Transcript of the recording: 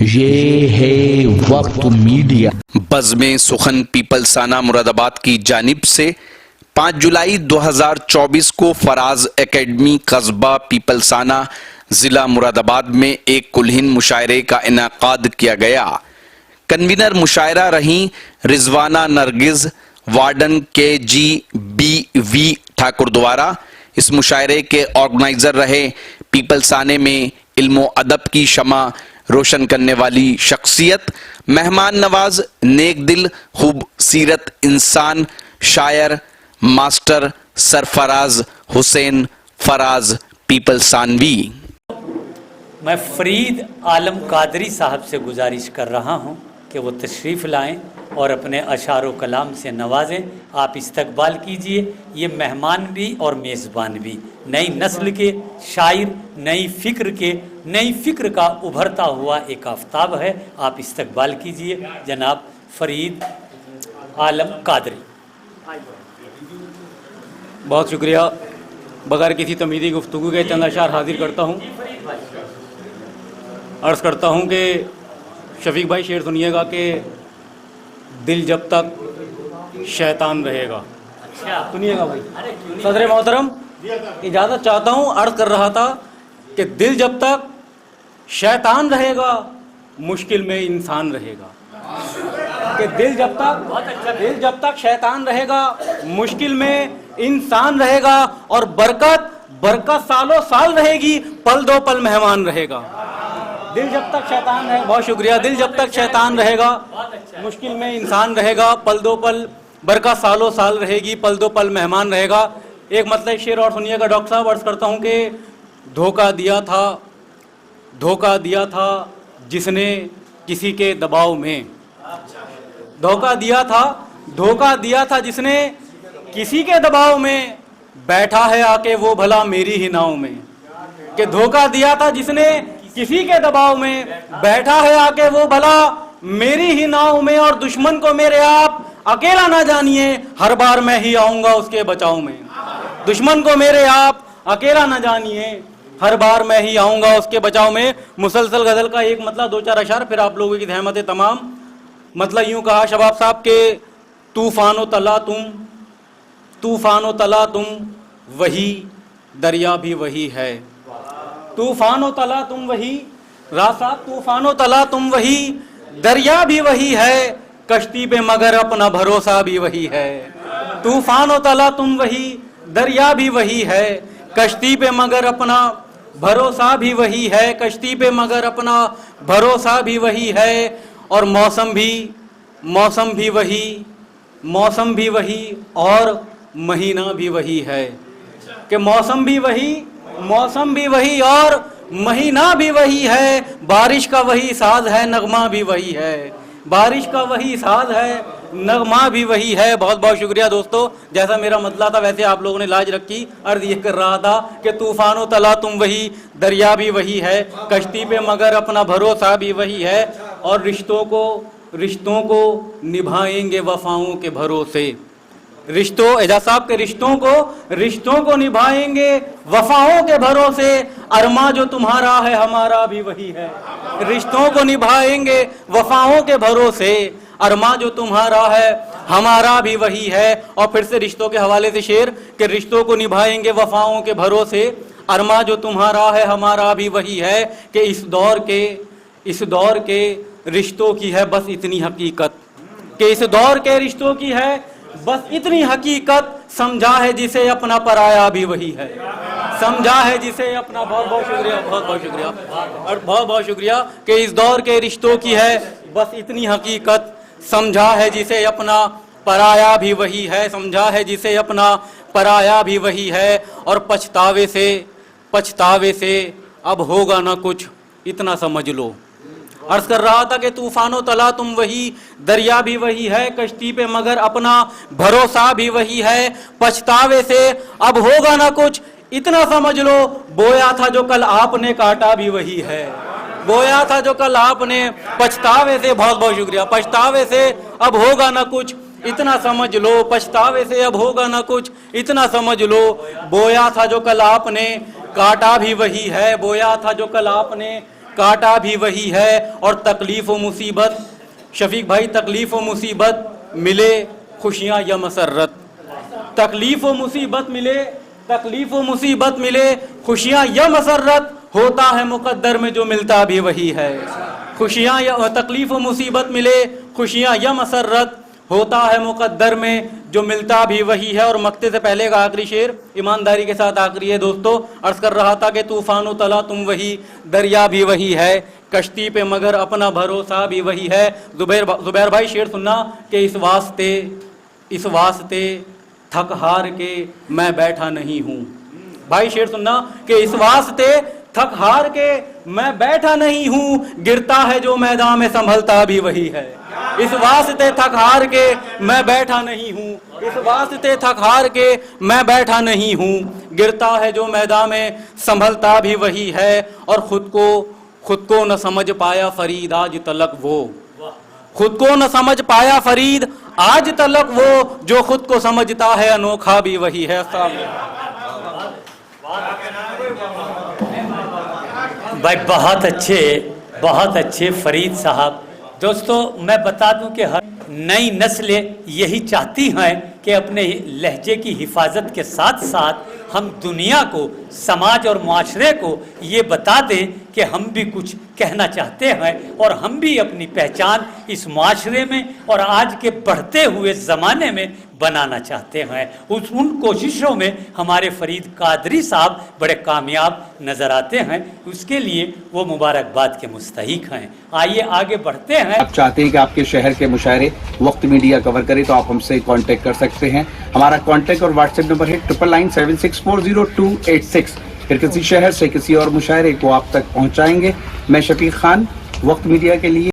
یہ ہے وقت میڈیا۔ بزم سخن پیپل سانا مراد آباد کی جانب سے 5 جولائی 2024 کو فراز اکیڈمی قصبہ پیپل سانا ضلع مراد آباد میں ایک کلہن مشاعرے کا انعقاد کیا گیا۔ کنوینر مشاعرہ رہیں رضوانہ نرگس، وارڈن KGBV ٹھاکر دوارا۔ اس مشاعرے کے آرگنائزر رہے پیپل سانے میں علم و ادب کی شمع روشن کرنے والی شخصیت، مہمان نواز، نیک دل، خوب سیرت انسان، شاعر ماسٹر سرفراز حسین فراز پیپل سانوی۔ میں فرید عالم قادری صاحب سے گزارش کر رہا ہوں کہ وہ تشریف لائیں اور اپنے اشعار و کلام سے نوازیں۔ آپ استقبال کیجئے۔ یہ مہمان بھی اور میزبان بھی نئی نسل کے شاعر، نئی فکر کا ابھرتا ہوا ایک آفتاب ہے۔ آپ استقبال کیجئے جناب فرید عالم قادری۔ بہت شکریہ۔ بغیر کسی تمہیدی گفتگو کے چند اشعار حاضر کرتا ہوں۔ عرض کرتا ہوں کہ شفیق بھائی شعر سنیے گا کہ دل جب تک شیطان رہے گا۔ سنیے گا بھائی۔ صدر محترم اجازت چاہتا ہوں، عرض کر رہا تھا کہ دل جب تک شیطان رہے گا مشکل میں انسان رہے گا، کہ دل جب تک شیطان رہے گا مشکل میں انسان رہے گا، اور برکت سالوں سال رہے گی، پل دو پل مہمان رہے گا۔ دل جب تک شیطان رہے، بہت شکریہ، دل جب تک شیطان رہے گا مشکل میں انسان رہے گا، پل دو پل برکت سالوں سال رہے گی، پل دو پل مہمان رہے گا۔ ایک مطلب شعر اور سنیے گا ڈاکٹر صاحب۔ عرض کرتا ہوں کہ دھوکہ دیا تھا جس نے کسی کے دباؤ میں، دھوکہ دیا تھا جس نے کسی کے دباؤ میں، بیٹھا ہے آ کے وہ بھلا میری ہی ناؤ میں، کہ دھوکہ دیا تھا جس نے کسی کے دباؤ میں، بیٹھا ہے آ کے وہ بھلا میری ہی ناؤ میں، اور دشمن کو میرے آپ اکیلا نہ جانیے، ہر بار میں ہی آؤں گا اس کے بچاؤ میں۔ دشمن کو میرے آپ اکیلا نہ جانیے، ہر بار میں ہی آؤں گا اس کے بچاؤ میں۔ مسلسل غزل کا ایک مطلب 2-4 اشعار، پھر آپ لوگوں کی زحمت تمام۔ مطلب یوں کہا شباب صاحب کہ طوفان و تلا تم وہی، دریا بھی وہی ہے۔ طوفان و تلا تم وہی، راز صاحب، طوفان و تلا تم وہی، دریا بھی وہی ہے، کشتی پہ مگر اپنا بھروسہ بھی وہی ہے۔ طوفان و تلا تم وہی، دریا بھی وہی ہے، کشتی پہ مگر اپنا بھروسہ بھی وہی ہے، کشتی پہ مگر اپنا بھروسہ بھی وہی ہے، اور موسم بھی وہی اور مہینہ بھی وہی ہے، کہ موسم بھی وہی اور مہینہ بھی وہی ہے، بارش کا وہی ساز ہے، نغمہ بھی وہی ہے، بارش کا وہی ساز ہے، نغمہ بھی وہی ہے۔ بہت بہت شکریہ دوستو۔ جیسا میرا مطلع تھا ویسے آپ لوگوں نے لاج رکھی۔ عرض یہ کر رہا تھا کہ طوفان و تلا تم وہی، دریا بھی وہی ہے، کشتی پہ مگر اپنا بھروسہ بھی وہی ہے، اور رشتوں کو نبھائیں گے وفاؤں کے بھروسے۔ اعجاز صاحب کے رشتوں کو نبھائیں گے وفاؤں کے بھروسے، ارماں جو تمہارا ہے ہمارا بھی وہی ہے۔ رشتوں کو نبھائیں گے وفاؤں کے بھروسے، ارماں جو تمہارا ہے ہمارا بھی وہی ہے۔ اور پھر سے رشتوں کے حوالے سے شعر کہ رشتوں کو نبھائیں گے وفاؤں کے بھروسے، ارماں جو تمہارا ہے ہمارا بھی وہی ہے، کہ اس دور کے رشتوں کی ہے بس اتنی حقیقت، کہ اس دور کے رشتوں کی ہے بس اتنی حقیقت، سمجھا ہے جسے اپنا پرایا بھی وہی ہے، سمجھا ہے جسے اپنا۔ بہت بہت شکریہ کہ اس دور کے رشتوں کی ہے بس اتنی حقیقت، سمجھا ہے جسے اپنا پرایا بھی وہی ہے، سمجھا ہے جسے اپنا پرایا بھی وہی ہے، اور پچھتاوے سے اب ہوگا نہ کچھ، اتنا سمجھ لو۔ عرض کر رہا تھا کہ طوفان و تلا تم وہی، دریا بھی وہی ہے، کشتی پہ مگر اپنا بھروسہ بھی وہی ہے، پچھتاوے سے اب ہوگا نہ کچھ، اتنا سمجھ لو، بویا تھا جو کل آپ نے کاٹا بھی وہی ہے، بویا تھا جو کل آپ نے، پچھتاوے سے۔ بہت بہت شکریہ۔ پچھتاوے سے اب ہوگا نہ کچھ، اتنا سمجھ لو، پچھتاوے سے اب ہوگا نہ کچھ، اتنا سمجھ لو، بویا تھا جو کل آپ نے کاٹا بھی وہی ہے، بویا تھا جو کل آپ نے کاٹا بھی وہی ہے اور تکلیف و مصیبت، شفیق بھائی تکلیف و مصیبت ملے خوشیاں یا مسرت، تکلیف و مصیبت ملے، تکلیف و مصیبت ملے خوشیاں یا مسرت، ہوتا ہے مقدر میں جو ملتا بھی وہی ہے، خوشیاں یا تکلیف و مصیبت ملے خوشیاں یا مسرت، ہوتا ہے مقدر میں جو ملتا بھی وہی ہے۔ اور مقطع سے پہلے کا آخری شعر ایمانداری کے ساتھ آخری ہے دوستو، عرض کر رہا تھا کہ طوفان و تلا تم وہی، دریا بھی وہی ہے، کشتی پہ مگر اپنا بھروسہ بھی وہی ہے۔ زبیر بھائی شعر سننا کہ اس واسطے تھک ہار کے میں بیٹھا نہیں ہوں، بھائی شعر سننا کہ اس واسطے تھک ہار کے میں بیٹھا نہیں ہوں، گرتا ہے جو میدان میں سنبھلتا بھی وہی ہے، اس واسطے تھک ہار کے میں بیٹھا نہیں ہوں، اس واسطے تھک ہار کے میں بیٹھا نہیں ہوں، گرتا ہے جو میدان میں سنبھلتا بھی وہی ہے۔ اور خود کو نہ سمجھ پایا فرید آج تلک وہ، خود کو نہ سمجھ پایا فرید آج تلک وہ، جو خود کو سمجھتا ہے انوکھا بھی وہی ہے۔ بھائی بہت اچھے فرید صاحب۔ دوستو میں بتا دوں کہ ہر نئی نسلیں یہی چاہتی ہیں کہ اپنے لہجے کی حفاظت کے ساتھ ساتھ ہم دنیا کو، سماج اور معاشرے کو یہ بتا دیں کہ ہم بھی کچھ کہنا چاہتے ہیں اور ہم بھی اپنی پہچان اس معاشرے میں اور آج کے بڑھتے ہوئے زمانے میں بنانا چاہتے ہیں۔ ان کوششوں میں ہمارے فرید قادری صاحب بڑے کامیاب نظر آتے ہیں، اس کے لیے وہ مبارکباد کے مستحق ہیں۔ آئیے آگے بڑھتے ہیں۔ آپ چاہتے ہیں کہ آپ کے شہر کے مشاعرے وقت میڈیا کور کرے تو آپ ہم سے کانٹیکٹ کر سکتے ہیں۔ ہمارا کانٹیکٹ اور واٹس ایپ نمبر ہے 9997640286۔ پھر کسی شہر سے کسی اور مشاعرے کو آپ تک پہنچائیں گے۔ میں شفیق خان، وقت میڈیا کے لیے